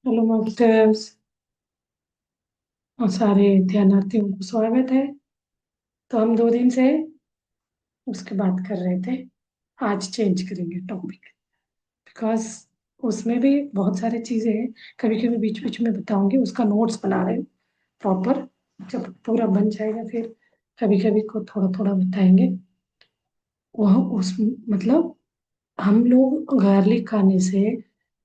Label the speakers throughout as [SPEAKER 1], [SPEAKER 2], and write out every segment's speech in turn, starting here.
[SPEAKER 1] Hello masters और सारे ध्यानार्थियों को स्वागत है। तो हम 2 दिन से उसके बात कर रहे थे। आज चेंज करेंगे टॉपिक, बिकॉज उसमें भी बहुत सारी चीजें हैं। कभी कभी बीच बीच में बताऊंगी, उसका नोट्स बना रहे प्रॉपर। जब पूरा बन जाएगा फिर कभी कभी को थोड़ा थोड़ा बताएंगे। वह उस मतलब हम लोग गार्लिक खाने से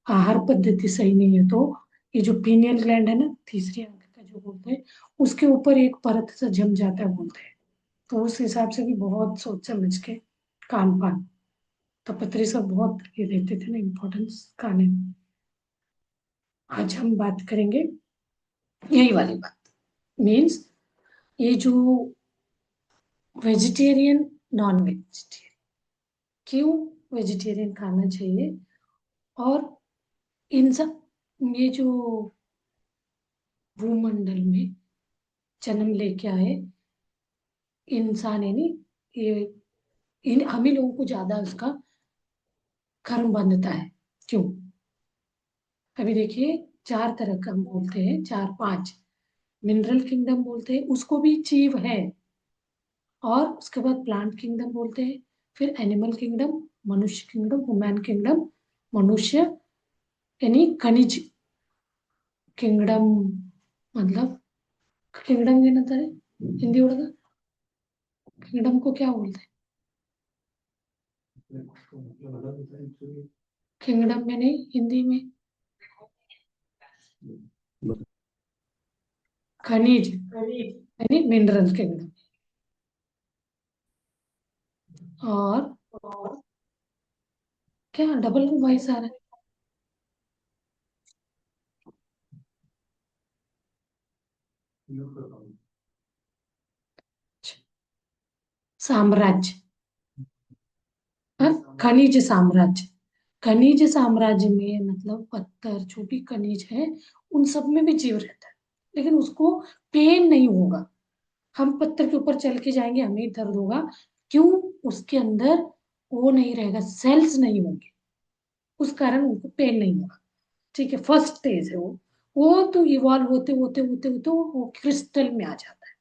[SPEAKER 1] आहार पद्धति सही नहीं है, तो ये जो पीनियल ग्लैंड है ना, तीसरी आंख का जो बोलते हैं, उसके ऊपर एक परत सा जम जाता है बोलते हैं। तो उस हिसाब से भी बहुत सोच समझ के खान पान। तो पत्री सब बहुत ये देते थे ना इम्पोर्टेंस खाने में। आज हम बात करेंगे यही वाली बात, मीन्स ये जो वेजिटेरियन नॉन वेजिटेरियन, क्यों वेजिटेरियन खाना चाहिए, और इन सब ये जो भूमंडल में जन्म लेके आए इंसान है नी, ये इन हम ही लोगों को ज्यादा उसका कर्म बंधता है। क्यों? अभी देखिए, 4 तरह का हम बोलते हैं, 4 5 मिनरल किंगडम बोलते हैं, उसको भी जीव है। और उसके बाद प्लांट किंगडम बोलते हैं, फिर एनिमल किंगडम, मनुष्य किंगडम, ह्यूमन किंगडम, मनुष्य यानी खनिज किंगडम। मतलब किंगडम के नंतर हिंदी उड़गा, किंगडम को क्या बोलते हैं? किंगडम में नहीं, हिंदी में खनिज यानी मिनरल किंगडम। और क्या डबल वॉइस आ रहा है? साम्राज्य, हाँ? खनिज साम्राज्य। खनिज साम्राज्य में मतलब पत्थर जो भी खनिज है, उन सब में भी जीव रहता है, लेकिन उसको पेन नहीं होगा। हम पत्थर के ऊपर चल के जाएंगे, हमें ही दर्द होगा। क्यों? उसके अंदर वो नहीं रहेगा, सेल्स नहीं होंगे, उस कारण उनको पेन नहीं होगा। ठीक है, फर्स्ट स्टेज है वो तो इवॉल्व होते होते होते होते वो क्रिस्टल में आ जाता है।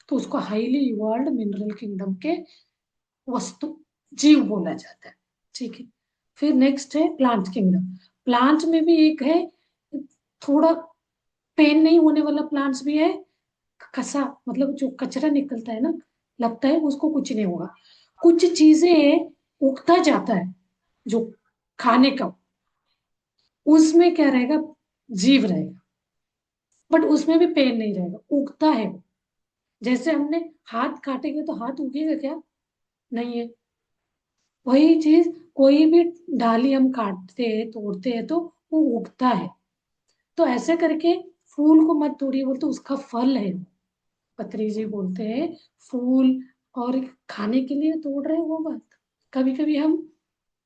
[SPEAKER 1] तो उसको हाईली इवॉल्व मिनरल किंगडम के वस्तु जीव बोला जाता है। ठीक है, फिर नेक्स्ट है प्लांट किंगडम। प्लांट में भी एक है, थोड़ा पेन नहीं होने वाला प्लांट्स भी है। कसा मतलब जो कचरा निकलता है ना, लगता है उसको कुछ नहीं होगा। कुछ चीजें उगता जाता है जो खाने का, उसमें क्या रहेगा, जीव रहेगा, बट उसमें भी पेन नहीं रहेगा, उगता है वो। जैसे हमने हाथ काटेंगे तो हाथ उगेगा क्या? नहीं है। वही चीज, कोई भी डाली हम काटते हैं तोड़ते हैं तो वो उगता है। तो ऐसे करके फूल को मत तोड़िए, बोलते उसका फल है वो। पत्री जी बोलते हैं फूल और खाने के लिए तोड़ रहे हैं वो बात। कभी कभी हम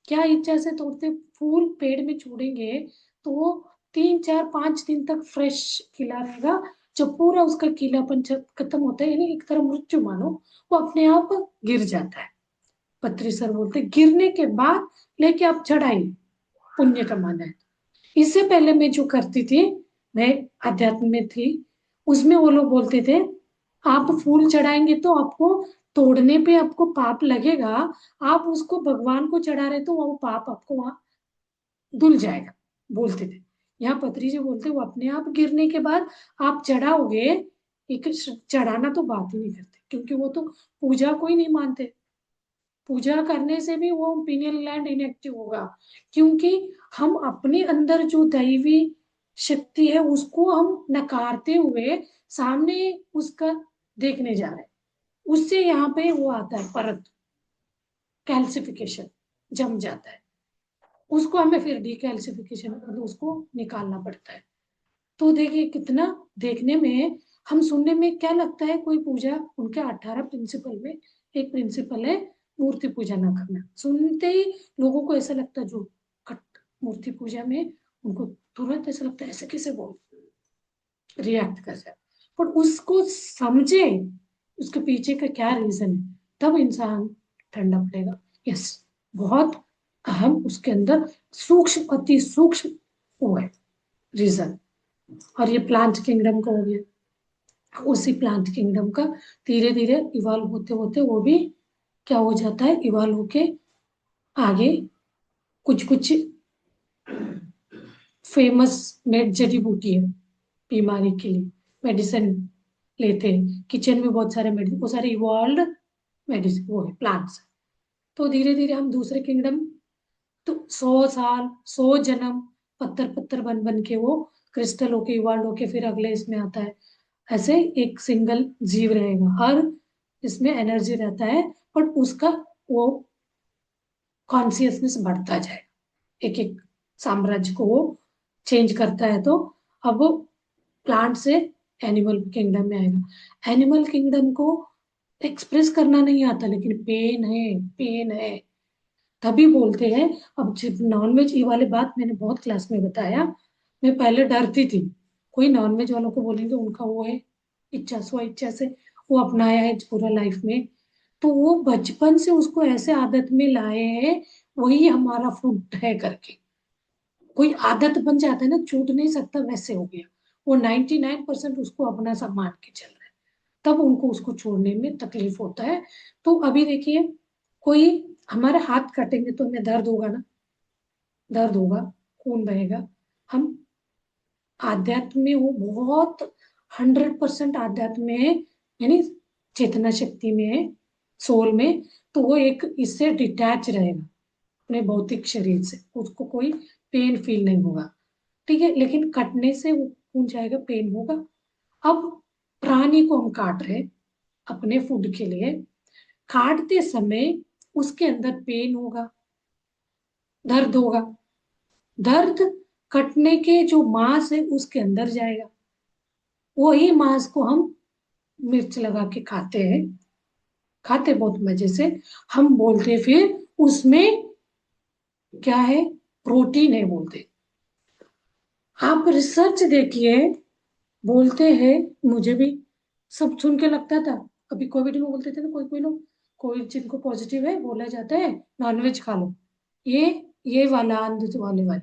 [SPEAKER 1] क्या इच्छा से तोड़ते, फूल पेड़ में छोड़ेंगे तो वो 3 4 5 दिन तक फ्रेश खिला रहेगा। जब पूरा उसका खिलापन खत्म होता है, यानी एक तरह मृत्यु मानो, वो अपने आप गिर जाता है। पत्री सर बोलते गिरने के बाद लेके आप चढ़ाइए, पुण्य कमाना है। इससे पहले मैं जो करती थी, मैं अध्यात्म में थी, उसमें वो लोग बोलते थे आप फूल चढ़ाएंगे तो आपको तोड़ने पे आपको पाप लगेगा, आप उसको भगवान को चढ़ा रहे तो वो पाप आपको वहां धुल जाएगा, बोलते थे। यहाँ पत्री जी बोलते वो अपने आप गिरने के बाद आप चढ़ाओगे। एक चढ़ाना तो बात ही नहीं करते, क्योंकि वो तो पूजा को ही नहीं मानते। पूजा करने से भी वो पीनियल ग्लैंड इनएक्टिव होगा, क्योंकि हम अपने अंदर जो दैवी शक्ति है उसको हम नकारते हुए सामने उसका देखने जा रहे हैं। उससे यहाँ पे वो आता है परत, कैल्सिफिकेशन जम जाता है। उसको हमें फिर डिकैल्सिफिकेशन मतलब उसको निकालना पड़ता है। तो देखिए कितना, देखने में हम सुनने में क्या लगता है, कोई पूजा उनके 18 प्रिंसिपल में एक प्रिंसिपल है मूर्ति पूजा ना करना। सुनते ही लोगों को ऐसा लगता है जो कट मूर्ति पूजा में, उनको तुरंत ऐसा लगता है ऐसे कैसे बोल रिएक्ट कर जाए। पर उसको समझे उसके पीछे का क्या रीजन है, तब इंसान ठंडा पड़ेगा। यस, बहुत अहम उसके अंदर सूक्ष्म, अति सूक्ष्म वो है। रीजन। और ये प्लांट किंगडम का हो गया। उसी प्लांट किंगडम का धीरे धीरे इवॉल्व होते होते वो भी क्या हो जाता है, इवॉल्व होके आगे कुछ कुछ फेमस नेट जड़ी बूटी है बीमारी के लिए, मेडिसिन लेते हैं किचन में, बहुत सारे मेडिसिन, वो सारे इवॉल्व मेडिसिन वो है प्लांट्स। तो धीरे धीरे हम दूसरे किंगडम, तो 100 साल 100 जन्म पत्थर पत्थर बन बन के वो क्रिस्टल होके इवॉल्व होके फिर अगले इसमें आता है। ऐसे एक सिंगल जीव रहेगा, हर इसमें एनर्जी रहता है, बट उसका वो कॉन्सियसनेस बढ़ता जाएगा, एक एक साम्राज्य को वो चेंज करता है। तो अब वो प्लांट से एनिमल किंगडम में आएगा। एनिमल किंगडम को एक्सप्रेस करना नहीं आता, लेकिन पेन है, पेन है तभी बोलते हैं। अब जब नॉनवेज ये वाले बात मैंने बहुत क्लास में बताया, मैं पहले डरती थी, कोई नॉनवेज वालों को बोलेंगे उनका वो है इच्छा स्व इच्छा से वो अपनाया है पूरा लाइफ में, तो वो बचपन से उसको ऐसे आदत में लाए हैं, वही हमारा फूड है करके। कोई आदत बन जाता है ना, छूट नहीं सकता, वैसे हो गया। वो 99% उसको अपना सब मान के चल रहे हैं, तब उनको उसको छोड़ने में तकलीफ होता है। तो अभी देखिए, कोई हमारे हाथ कटेंगे तो हमें दर्द होगा ना, दर्द होगा, खून बहेगा। हम आध्यात्म में वो बहुत 100% आध्यात्म में है, यानी चेतना शक्ति में है, सोल में। तो वो एक इससे डिटैच रहेगा अपने भौतिक शरीर से, उसको कोई पेन फील नहीं होगा। ठीक है, लेकिन कटने से वो खून जाएगा, पेन होगा। अब प्राणी को हम काट रहे अपने फूड के लिए, काटते समय उसके अंदर पेन होगा, दर्द होगा। दर्द कटने के जो मांस है उसके अंदर जाएगा, वही मांस को हम मिर्च लगा के खाते हैं, खाते बहुत मजे से। हम बोलते फिर उसमें क्या है, प्रोटीन है बोलते। आप रिसर्च देखिए, बोलते हैं, मुझे भी सब सुन के लगता था। अभी कोविड में बोलते थे ना कोई कोई लोग, कोविड जिनको पॉजिटिव है बोला जाता है नॉनवेज खा लो, ये ये वाला अंध वाले।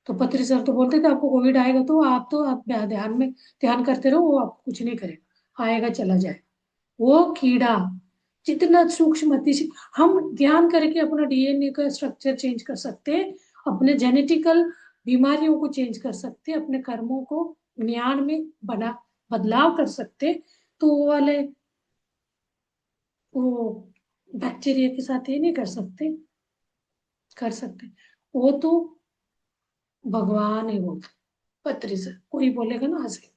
[SPEAKER 1] तो पत्री सर तो बोलते थे आपको कोविड आएगा तो आप ध्यान में ध्यान करते रहो, वो आपको कुछ नहीं करेगा, आएगा चला जाएगा। वो कीड़ा जितना सूक्ष्म हम ध्यान करके अपना डीएनए का स्ट्रक्चर चेंज कर सकते हैं, अपने जेनेटिकल बीमारियों को चेंज कर सकते हैं, अपने कर्मों को ज्ञान में बना बदलाव कर सकते हैं। तो वो वाले वो बैक्टीरिया के साथ ये नहीं कर सकते, कर सकते। वो तो भगवान है बोलते पत्री से, कोई बोलेगा ना हंसे,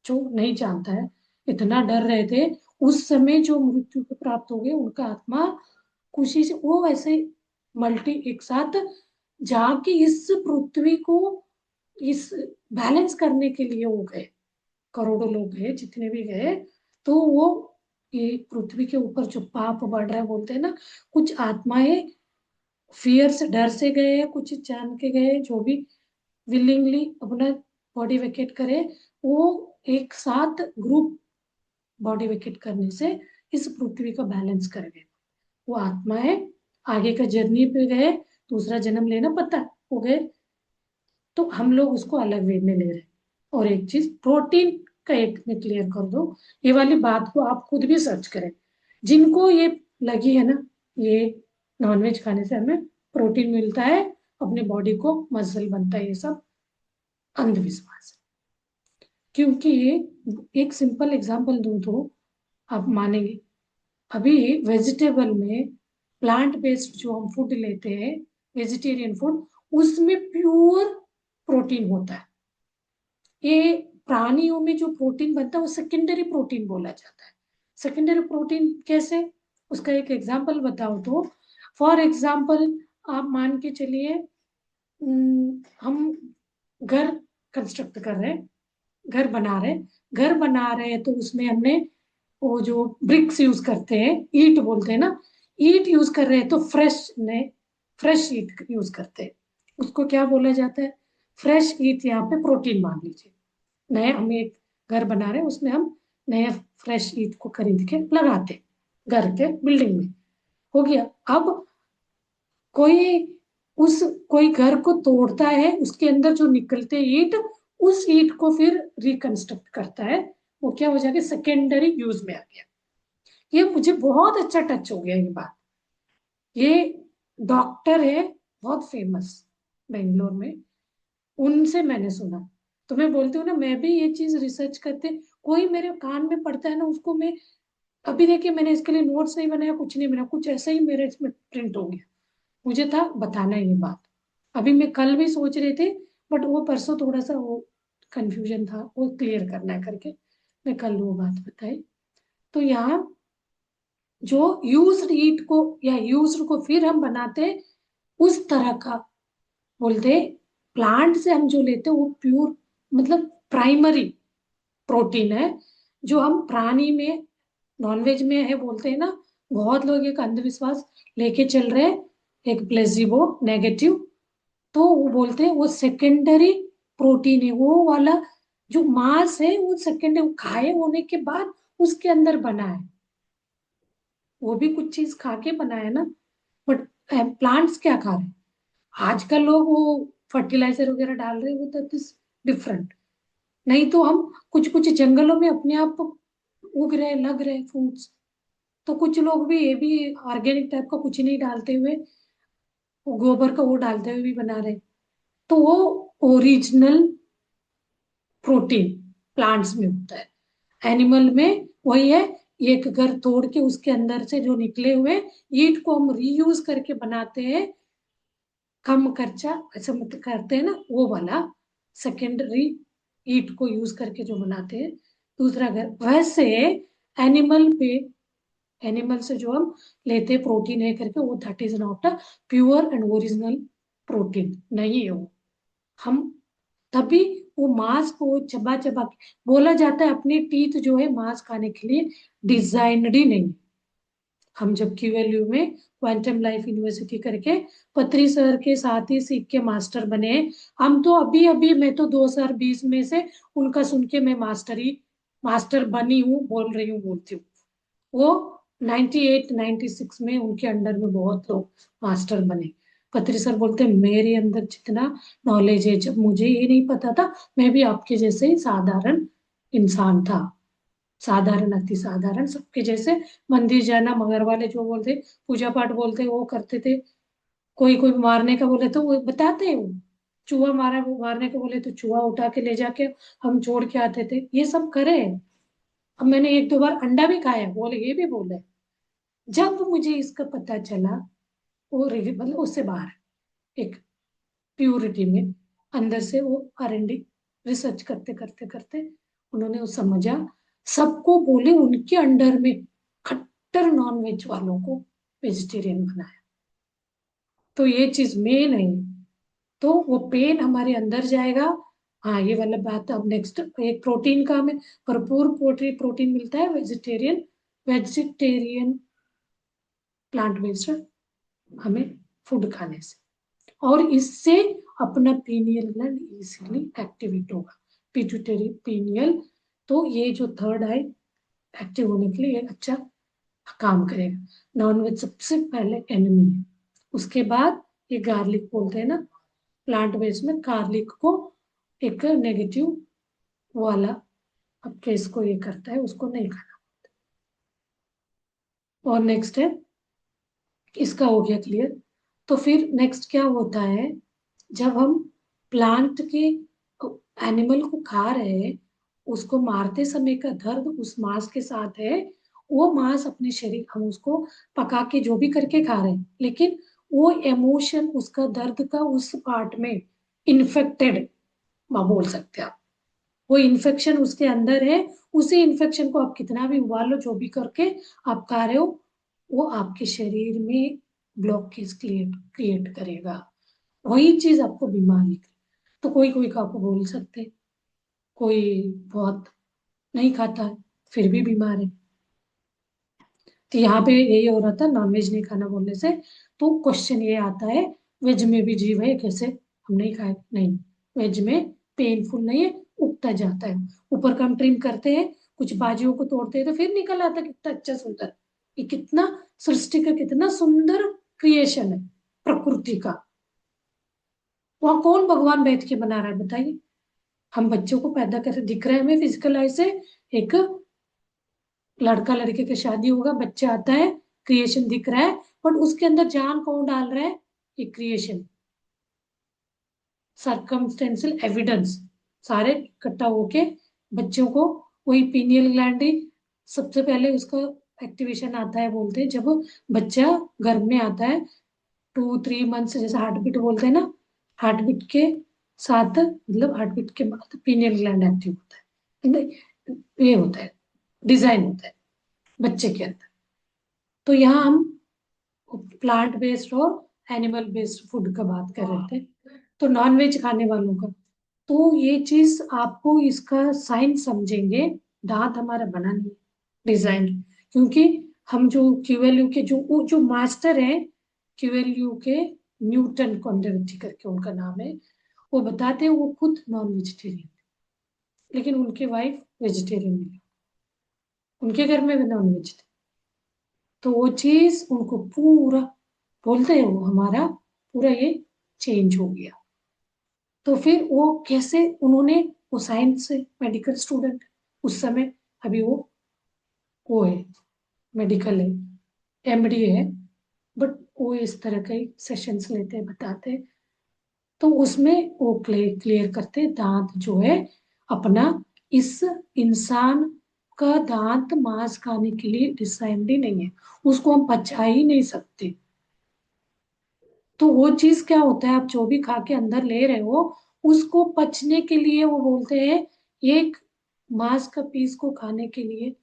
[SPEAKER 1] जो नहीं जानता है। इतना डर रहे थे उस समय, जो मृत्यु को प्राप्त हो गए उनका आत्मा खुशी से वो ऐसे मल्टी एक साथ जाके इस पृथ्वी को इस बैलेंस करने के लिए हो गए। करोड़ों लोग गए, जितने भी गए, तो वो ये पृथ्वी के ऊपर जो पाप बढ़ रहा है बोलते हैं ना, कुछ आत्माएं फियर से डर से गए, कुछ जान के गए, जो भी विलिंगली अपना बॉडी वेकेट करे, वो एक साथ ग्रुप बॉडी वेकेट करने से इस पृथ्वी का बैलेंस कर गए। वो आत्माएं आगे का जर्नी पे गए, दूसरा जन्म लेना पता हो गए। तो हम लोग उसको अलग वे में ले रहे हैं। और एक चीज प्रोटीन का एक में क्लियर कर दो, ये वाली बात को आप खुद भी सर्च करें, जिनको ये लगी है ना, ये नॉनवेज खाने से हमें प्रोटीन मिलता है, अपने बॉडी को मसल बनता है, ये सब अंधविश्वास है। क्योंकि एक सिंपल एग्जांपल दूं तो आप मानेंगे, अभी वेजिटेबल में प्लांट बेस्ड जो हम फूड लेते हैं, वेजिटेरियन फूड, उसमें प्योर प्रोटीन होता है। ये प्राणियों में जो प्रोटीन बनता है वो सेकेंडरी प्रोटीन बोला जाता है। सेकेंडरी प्रोटीन कैसे, उसका एक एग्जांपल बताओ तो, फॉर एग्जांपल आप मान के चलिए, हम घर कंस्ट्रक्ट कर रहे हैं, घर बना रहे हैं, घर बना रहे हैं, तो उसमें हमने वो जो ब्रिक्स यूज करते हैं, ईट बोलते हैं ना, ईट यूज कर रहे हैं, तो फ्रेश ईट यूज करते हैं, उसको क्या बोला जाता है, फ्रेश ईट। यहाँ पे प्रोटीन मान लीजिए, नए हम एक घर बना रहे हैं, उसमें हम नए फ्रेश ईट को खरीद के लगाते हैं घर के बिल्डिंग में, हो गया। अब कोई उस कोई घर को तोड़ता है, उसके अंदर जो निकलते ईंट, उस ईंट को फिर रिकंस्ट्रक्ट करता है, वो क्या हो जाएगा, सेकेंडरी यूज में आ गया। ये मुझे बहुत अच्छा टच हो गया ये बात। ये डॉक्टर है, बहुत फेमस, बेंगलोर में, उनसे मैंने सुना। तो मैं बोलती हूँ ना, मैं भी ये चीज रिसर्च करते, कोई मेरे कान में पड़ता है ना, उसको मैं, अभी देखिए मैंने इसके लिए नोट्स नहीं बनाया, कुछ नहीं बनाया, कुछ ऐसा ही मेरे इसमें प्रिंट हो गया। मुझे था बताना ये बात। अभी मैं कल भी सोच रहे थे, बट वो परसों थोड़ा सा वो कंफ्यूजन था, वो क्लियर करना है करके मैं कल वो बात बताई। तो यहाँ जो यूज्ड ईट को या यूज्ड को फिर हम बनाते उस तरह का बोलते, प्लांट से हम जो लेते हैं वो प्योर, मतलब प्राइमरी प्रोटीन है, जो हम प्राणी में, नॉनवेज में है बोलते हैं ना। बहुत लोग एक अंधविश्वास लेके चल रहे हैं, एक प्लेसिबो नेगेटिव, तो वो बोलते हैं वो सेकेंडरी प्रोटीन है, वो वाला जो मांस है वो सेकेंडरी, खाए होने के बाद उसके अंदर बना है, वो भी कुछ चीज खा के बना है ना। बट प्लांट्स क्या खा रहे हैं आजकल लोग, वो फर्टिलाइजर वगैरह डाल रहे हैं, वो तो डिफरेंट। नहीं तो हम कुछ कुछ जंगलों में अपने आप उग रहे लग रहे फ्रूट्स, तो कुछ लोग भी ये भी ऑर्गेनिक टाइप का कुछ नहीं डालते हुए, वो गोबर का वो डालते हुए भी बना रहे, तो वो ओरिजिनल प्रोटीन प्लांट्स में होता है। एनिमल में वही है, एक घर तोड़ के उसके अंदर से जो निकले हुए ईंट को हम रीयूज करके बनाते हैं, कम खर्चा ऐसा मत करते हैं ना, वो वाला सेकेंडरी ईंट को यूज करके जो बनाते हैं दूसरा घर, वैसे एनिमल पे, एनिमल से जो हम लेते हैं प्रोटीन है करके, वो that is not a pure and original protein नहीं है वो। हम तभी वो मांस को चबा चबा के, बोला जाता है अपने टीथ जो है मांस खाने के लिए डिजाइनड ही नहीं। हम जब क्यूएलयू में क्वांटम लाइफ यूनिवर्सिटी करके पत्री सर के साथ ही सीख के मास्टर बने। हम तो अभी अभी, मैं तो 2020 में से उनका सुन के मैं मास्टर बनी हूँ, बोल रही हूँ, बोलती हूँ। वो 98 96 में उनके अंडर में बहुत लोग मास्टर बने। पत्री सर बोलते मेरे अंदर जितना नॉलेज है, जब मुझे ये नहीं पता था, मैं भी आपके जैसे ही साधारण इंसान था, साधारण अति साधारण सबके जैसे, मंदिर जाना, मगर वाले जो बोलते पूजा पाठ बोलते वो करते थे। कोई कोई मारने का बोले तो वो बताते हैं, वो चूहा मारा, वो मारने का बोले तो चूहा उठा के ले जाके हम छोड़ के आते थे, ये सब करे। अब मैंने एक दो बार अंडा भी खाया, बोले ये भी बोले। जब मुझे इसका पता चला, वो मतलब उससे बाहर एक प्यूरिटी में, अंदर से वो आरएनडी रिसर्च करते करते करते उन्होंने वो समझा, सबको बोले उनके अंडर में खट्टर नॉन वेज वालों को वेजिटेरियन बनाया। तो ये चीज मेन है, तो वो पेन हमारे अंदर जाएगा। हाँ ये वाला बात, अब नेक्स्ट एक प्रोटीन का हमें भरपूर प्रोटीन प्रोटीन मिलता है वेजिटेरियन, वेजिटेरियन प्लांट बेस्ड हमें फूड खाने से, और इससे अपना पीनियल ग्लैंड इजीली एक्टिवेट होगा, पिट्यूटरी पीनियल। तो ये जो थर्ड आई एक्टिव होने के लिए एक अच्छा काम करेगा। नॉनवेज सबसे पहले एनिमी है, उसके बाद ये गार्लिक बोलते हैं ना, प्लांट बेस्ड में गार्लिक को एक नेगेटिव वाला अब केस को ये करता है, उसको नहीं खाना। और नेक्स्ट है, इसका हो गया क्लियर। तो फिर नेक्स्ट क्या होता है, जब हम प्लांट के एनिमल को खा रहे हैं, उसको मारते समय का दर्द उस मांस के साथ है, वो मांस अपने शरीर, हम उसको पका के जो भी करके खा रहे हैं, लेकिन वो इमोशन उसका दर्द का उस पार्ट में इन्फेक्टेड बोल सकते हैं आप, वो इन्फेक्शन उसके अंदर है। उसी इन्फेक्शन को आप कितना भी उबालो जो भी करके आप खा रहे हो, वो आपके शरीर में ब्लॉकेज क्रिएट क्रिएट करेगा, वही चीज आपको बीमारी करे। तो कोई कोई का आपको बोल सकते, कोई बहुत नहीं खाता है फिर भी बीमार है। तो यहाँ पे यही हो रहा था नॉनवेज नहीं खाना बोलने से। तो क्वेश्चन ये आता है, वेज में भी जीव है कैसे, हम नहीं खाए, नहीं, वेज में पेनफुल नहीं है, उगता जाता है, ऊपर का हम ट्रिम करते हैं, कुछ बाजुओं को तोड़ते हैं तो फिर निकल आता है, कितना अच्छा सुंदर, ये कितना सृष्टि का कितना सुंदर क्रिएशन है प्रकृति का। वहां कौन भगवान बैठ के बना रहा है बताइए? हम बच्चों को पैदा कर दिख रहा है हमें फिजिकल आई से, एक लड़का लड़के की शादी होगा, बच्चा आता है, क्रिएशन दिख रहा है, बट उसके अंदर जान कौन डाल रहा है? ये क्रिएशन, सर्कमस्टेंशियल एविडेंस सारे इकट्ठा होके बच्चों को, वही पीनियल ग्लैंड ही सबसे पहले उसका एक्टिवेशन आता है, बोलते हैं जब बच्चा गर्भ में आता है, 2-3 मंथ्स, जैसे हार्ट बीट बोलते हैं ना, हार्ट बीट के साथ, मतलब हार्ट बीट के बाद पीनियल ग्लैंड एक्टिव होता है, ये होता है, डिजाइन होता है बच्चे के अंदर। तो यहाँ हम प्लांट बेस्ड और एनिमल बेस्ड फूड का बात कर रहे थे, तो नॉन वेज खाने वालों का, तो ये चीज आपको इसका साइंस समझेंगे, दांत हमारा बना नहीं डिजाइन, क्योंकि हम जो क्यूएलयू के जो मास्टर हैं, क्यूएलयू के न्यूटन कॉन्ड्रविटी करके उनका नाम है, वो बताते हैं वो खुद नॉन वेजिटेरियन, लेकिन उनके वाइफ वेजिटेरियन नहीं, उनके घर में भी नॉन वेज थे। तो वो चीज उनको पूरा बोलते हैं, वो हमारा पूरा ये चेंज हो गया। तो फिर वो कैसे उन्होंने, वो साइंस से मेडिकल स्टूडेंट उस समय, अभी वो है, मेडिकल है, एमडी है, बट वो इस तरह के सेशंस लेते हैं, बताते हैं। तो उसमें वो क्लियर करते हैं, दांत जो है अपना, इस इंसान का दांत मांस खाने के लिए डिजाइंड ही नहीं है, उसको हम पचा ही नहीं सकते। तो वो चीज क्या होता है, आप जो भी खा के अंदर ले रहे हो, उसको पचने के लिए वो बोलते हैं, एक मांस का पीस को खाने के लिए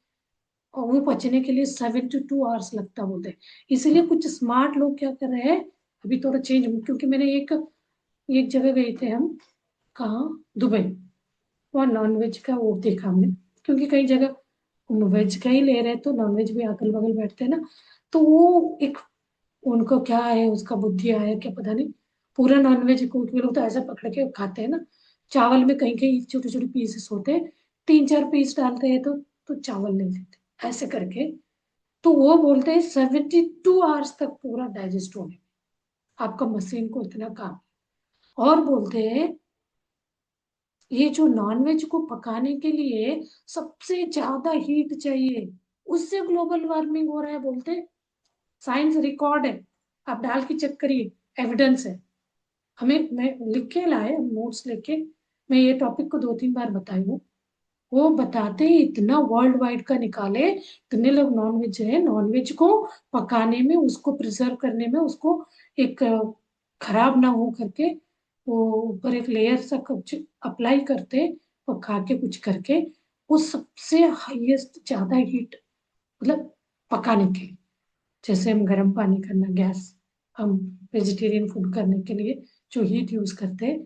[SPEAKER 1] और वो पचने के लिए 7 to 2 hours लगता बोलते हैं। इसीलिए कुछ स्मार्ट लोग क्या कर रहे हैं, अभी थोड़ा चेंज, क्योंकि मैंने एक एक जगह गए थे हम, कहाँ, दुबई, वहाँ नॉनवेज का वो देखा हमने, क्योंकि कई जगह वेज का ही ले रहे हैं, तो नॉनवेज भी अगल बगल बैठते हैं ना, तो वो एक, उनको क्या है, उसका बुद्धि आया क्या पता नहीं, पूरा नॉनवेज को लोग तो ऐसा पकड़ के खाते हैं ना, चावल में कहीं कहीं छोटे छोटे पीसेस होते हैं, 3-4 पीस डालते हैं तो चावल नहीं देते ऐसे करके। तो वो बोलते हैं 72 आवर्स तक पूरा डाइजेस्ट होने में, आपका मशीन को इतना काम। और बोलते हैं ये जो नॉनवेज को पकाने के लिए सबसे ज्यादा हीट चाहिए, उससे ग्लोबल वार्मिंग हो रहा है बोलते हैं। साइंस रिकॉर्ड है, आप डाल के चेक करिए, एविडेंस है। हमें, मैं लिख के लाए, हम नोट्स लेके, मैं ये टॉपिक को 2-3 बार बताई हूँ। वो बताते ही इतना वर्ल्ड वाइड का निकाले, इतने लोग नॉनवेज है, नॉनवेज को पकाने में, उसको प्रिजर्व करने में, उसको एक खराब ना हो करके, वो ऊपर एक लेयर सा कुछ अप्लाई करते, और खा के कुछ करके, वो सबसे हाईएस्ट ज्यादा हीट, मतलब पकाने के लिए, जैसे हम गर्म पानी करना, गैस, हम वेजिटेरियन फूड करने के लिए जो हीट यूज करते हैं,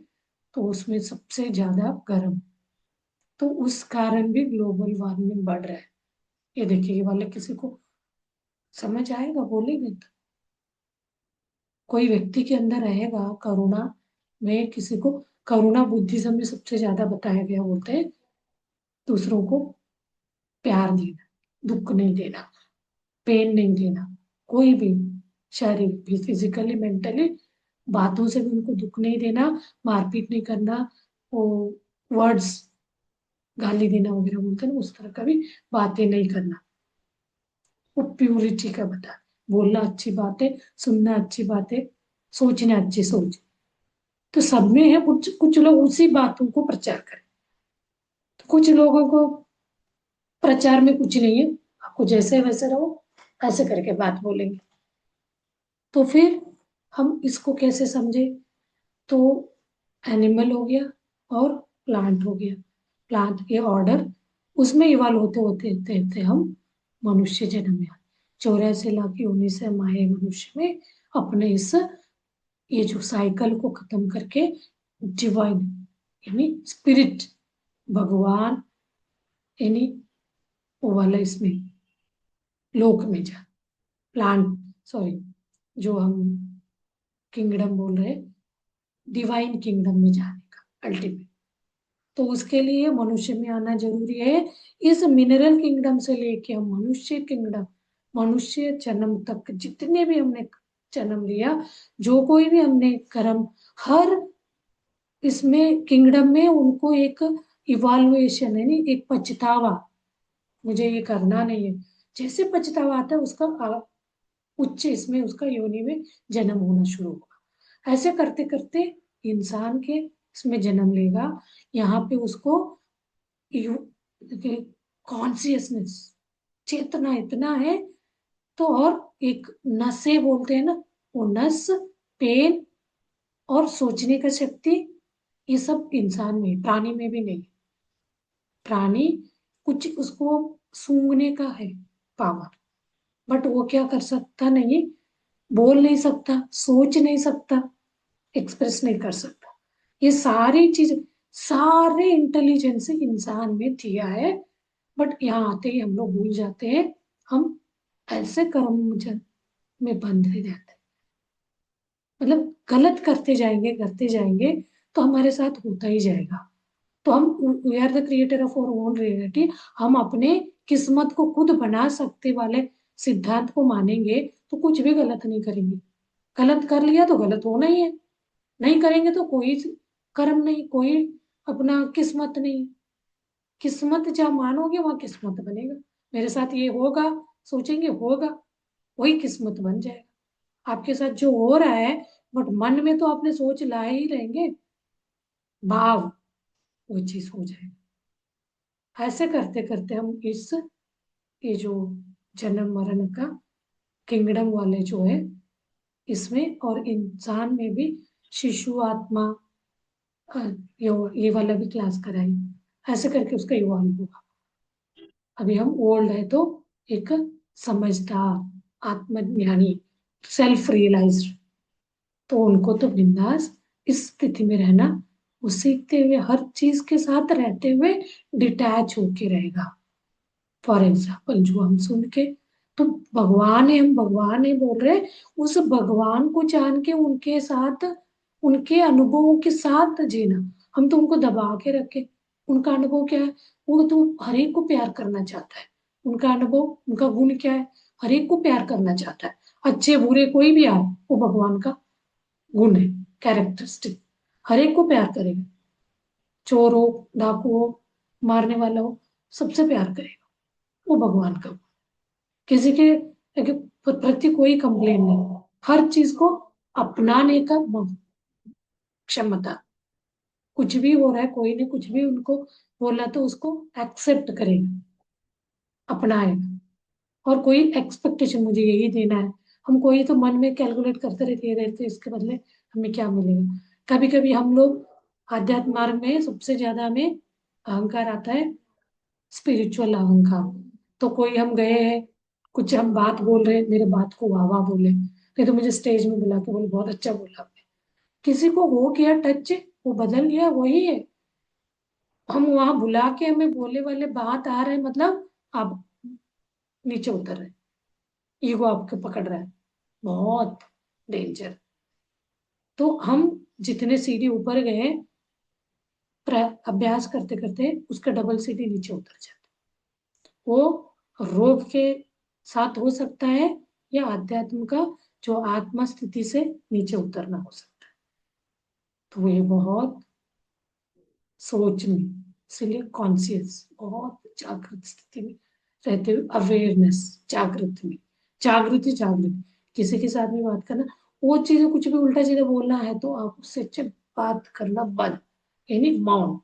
[SPEAKER 1] तो उसमें सबसे ज्यादा गर्म, तो उस कारण भी ग्लोबल वार्मिंग बढ़ रहा है। ये देखिए, ये वाले किसी को समझ आएगा बोलेंगे तो, कोई व्यक्ति के अंदर रहेगा करुणा, में किसी को, करुणा बुद्धिज्म में सबसे ज्यादा बताया गया, बोलते हैं दूसरों को प्यार देना, दुख नहीं देना, पेन नहीं देना, कोई भी, शारीरिक भी, फिजिकली मेंटली, बातों से भी उनको दुख नहीं देना, मारपीट नहीं करना, वो वर्ड्स, गाली देना वगैरह बोलते हैं ना, उस तरह का भी बातें नहीं करना, वो प्यूरिटी का बता, बोलना अच्छी बात है, सुनना अच्छी बात है, सोचना अच्छी सोच। तो सब में है, कुछ कुछ लोग उसी बातों को प्रचार करें, तो कुछ लोगों को प्रचार में कुछ नहीं है, आपको जैसे वैसे रहो, ऐसे करके बात बोलेंगे। तो फिर हम इसको कैसे समझे? तो एनिमल हो गया और प्लांट हो गया, प्लांट के ऑर्डर, उसमें इवॉल्व होते होते होते होते हम मनुष्य जन्म में आए, 84 लाख योनि से हम आए मनुष्य में, अपने इस, ये जो साइकिल को खत्म करके, डिवाइन यानी स्पिरिट, भगवान यानी वो वाला इसमें लोक में जा, प्लांट, सॉरी, जो हम किंगडम बोल रहे, डिवाइन किंगडम में जाने का अल्टीमेट, तो उसके लिए मनुष्य में आना जरूरी है। इस मिनरल किंगडम से लेके हम मनुष्य किंगडम, मनुष्य जन्म तक जितने भी हमने जन्म लिया, जो कोई भी हमने कर्म, हर इसमें किंगडम में उनको एक इवाल्युएशन है, नहीं एक पछतावा, मुझे ये करना नहीं है। जैसे पछतावा आता है उसका उच्च इसमें उसका योनि में जन्म होना शुरू होगा। ऐसे करते करते इंसान के इसमें जन्म लेगा। यहाँ पे उसको कॉन्सियसनेस, चेतना इतना है। तो और एक नसें बोलते हैं ना, वो नस, पेन और सोचने का शक्ति, ये सब इंसान में है, प्राणी में भी नहीं। प्राणी कुछ उसको सूंघने का है पावर, बट वो क्या कर सकता नहीं, बोल नहीं सकता, सोच नहीं सकता, एक्सप्रेस नहीं कर सकता। ये सारी चीज, सारे इंटेलिजेंस इंसान में दिया है। बट यहाँ आते ही हम लोग भूल जाते हैं। हम ऐसे में बंध रह जाते हैं, मतलब गलत करते जाएंगे तो हमारे साथ होता ही जाएगा। तो हम, we are the creator of our own reality, हम अपने किस्मत को खुद बना सकते वाले सिद्धांत को मानेंगे तो कुछ भी गलत नहीं करेंगे। गलत कर लिया तो गलत होना ही है, नहीं करेंगे तो कोई कर्म नहीं, कोई अपना किस्मत नहीं। किस्मत जहाँ मानोगे वहां किस्मत बनेगा। मेरे साथ ये होगा, सोचेंगे होगा, वही किस्मत बन जाएगा। आपके साथ जो हो रहा है, बट मन में तो आपने सोच लाए ही रहेंगे, भाव, वो चीज हो जाएगा। ऐसे करते करते हम इस, ये जो जन्म मरण का किंगडम वाले जो है इसमें, और इंसान में भी शिशु आत्मा, अ, ये वाला भी क्लास कराई, ऐसे करके उसका इवॉल्व हुआ। अभी हम ओल्ड है तो एक समझदार आत्मज्ञानी, सेल्फ रियलाइज्ड, तो उनको तो बिंदास इस स्थिति में रहना, वो सीखते हुए हर चीज के साथ रहते हुए डिटैच होके रहेगा। फॉर एग्जाम्पल जो हम सुन के, तो भगवान है, हम भगवान है बोल रहे हैं, उस भगवान को जान के उनके साथ, उनके अनुभवों के साथ जीना। हम तो उनको दबा के रखे। उनका अनुभव क्या है, वो तो हर एक को प्यार करना चाहता है। उनका अनुभव, उनका गुण क्या है, हर एक को प्यार करना चाहता है। अच्छे बुरे कोई भी आए, वो भगवान का गुण है, कैरेक्टरिस्टिक। हर एक को प्यार करेगा, चोर हो, डाकू हो, मारने वाला हो, सबसे प्यार करेगा। वो भगवान का, किसी के प्रति कोई कंप्लेन नहीं, हर चीज को अपनाने का क्षमता। कुछ भी हो रहा है, कोई ने कुछ भी उनको बोला तो उसको एक्सेप्ट करेगा, अपनाएगा। और कोई एक्सपेक्टेशन मुझे यही देना है, हम कोई तो मन में कैलकुलेट करते रहते इसके बदले हमें क्या मिलेगा। कभी कभी हम लोग आध्यात्म मार्ग में सबसे ज्यादा हमें अहंकार आता है, स्पिरिचुअल अहंकार। तो कोई हम गए हैं, कुछ हम बात बोल रहे हैं, मेरे बात को वाह वाह बोले, नहीं तो मुझे स्टेज में बुला के बोले बहुत अच्छा बोला आपने। किसी को हो गया टच, वो बदल गया, वही है। हम वहां बुला के हमें बोले वाले बात आ रहे हैं, मतलब आप नीचे उतर रहे, ईगो आपको पकड़ रहा है, बहुत डेंजर। तो हम जितने सीढ़ी ऊपर गए, अभ्यास करते करते उसका डबल सीढ़ी नीचे उतर जाते। वो रोग के साथ हो सकता है, या आध्यात्म का जो आत्मा स्थिति से नीचे उतरना हो सकता है। तो ये बहुत सोच में, इसलिए कॉन्शियस, बहुत जागृत स्थिति में रहते हुए, अवेयरनेस, जागृत में, जागृति किसी के साथ भी बात करना, वो चीजें कुछ भी उल्टा सीधा बोलना है तो आप उससे अच्छे बात करना बंद, यानी मौन,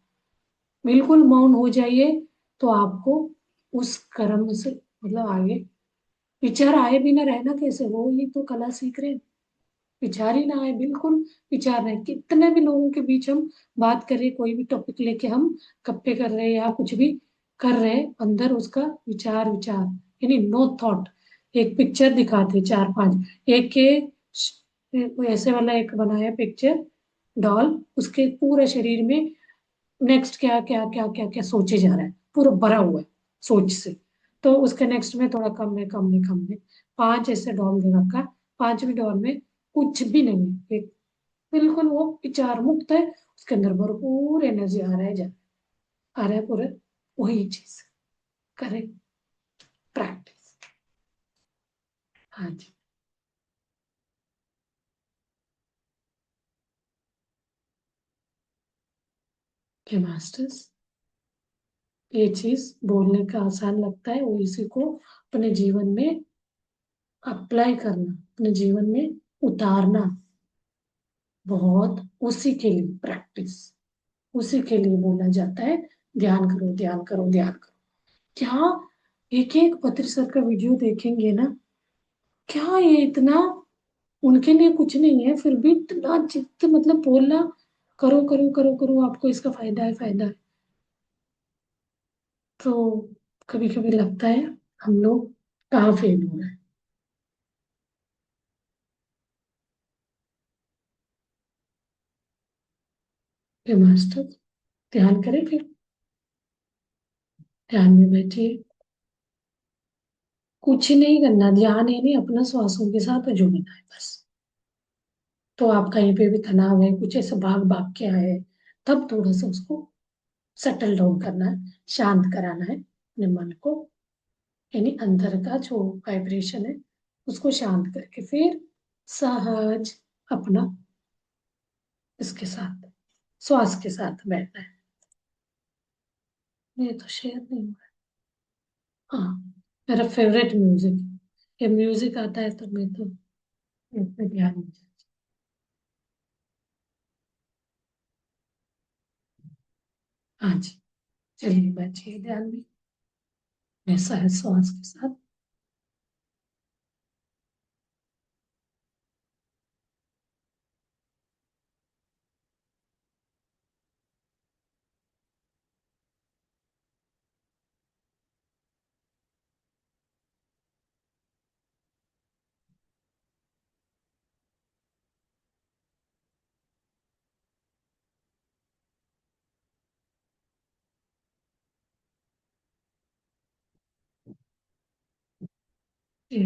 [SPEAKER 1] बिल्कुल मौन हो जाइए। तो आपको उस कर्म से, मतलब आगे विचार आए भी ना रहना कैसे, वो ही तो कला सीख रहे हैं। विचार ही ना आए, बिल्कुल विचार नहीं। कितने भी लोगों के बीच हम बात कर रहे, कोई भी टॉपिक लेके हम गप्पे कर रहे हैं या कुछ भी कर रहे हैं, अंदर उसका विचार विचार, यानी नो थॉट। एक पिक्चर दिखाते चार पांच, एक के ऐसे वाला एक बनाया पिक्चर, डॉल, उसके पूरे शरीर में नेक्स्ट क्या क्या क्या क्या क्या सोचे जा रहा है, पूरा भरा हुआ है सोच से। तो उसके नेक्स्ट में थोड़ा कम है, कम है, कम है। पांच ऐसे डॉल दे रखा, पांचवी डॉल में कुछ भी नहीं है, एक बिल्कुल वो विचार मुक्त है। उसके अंदर भरपूर एनर्जी आ रहा है, जा आ रहा है पूरा। वही चीज करें, प्रैक्टिस। हाँ जी। के मास्टर्स, ये चीज बोलने का आसान लगता है, वो इसी को अपने जीवन में अप्लाई करना, अपने जीवन में उतारना, बहुत उसी के लिए प्रैक्टिस, उसी के लिए बोला जाता है ध्यान करो, ध्यान करो, ध्यान करो। क्या एक एक बद्री सर का वीडियो देखेंगे ना, क्या ये इतना उनके लिए कुछ नहीं है, फिर भी इतना चित्त मतलब बोलना, करो करो करो करो, आपको इसका फायदा है, फायदा है। तो कभी कभी लगता है हम लोग कहाँ फेल हो रहे हैं। ये मास्टर, ध्यान करें फिर, ध्यान में बैठिए, कुछ नहीं करना, ध्यान है नहीं, अपना श्वासों के साथ जुड़ना है बस। तो आप कहीं पे भी तनाव है, कुछ ऐसा भाग भाग के आए हैं, तब थोड़ा सा उसको सेटल डाउन करना है, शांत कराना है अपने मन को, यानी अंदर का जो वाइब्रेशन है उसको शांत करके फिर सहज अपना इसके साथ श्वास के साथ बैठना है। ये तो शेयर नहीं हुआ। हाँ, मेरा फेवरेट म्यूजिक, ये म्यूजिक आता है तो मैं तो इस पे ध्यान नहीं जाता। हाँ जी, चलिए बैठिए ध्यान में, मैं सहज श्वास के साथ। ये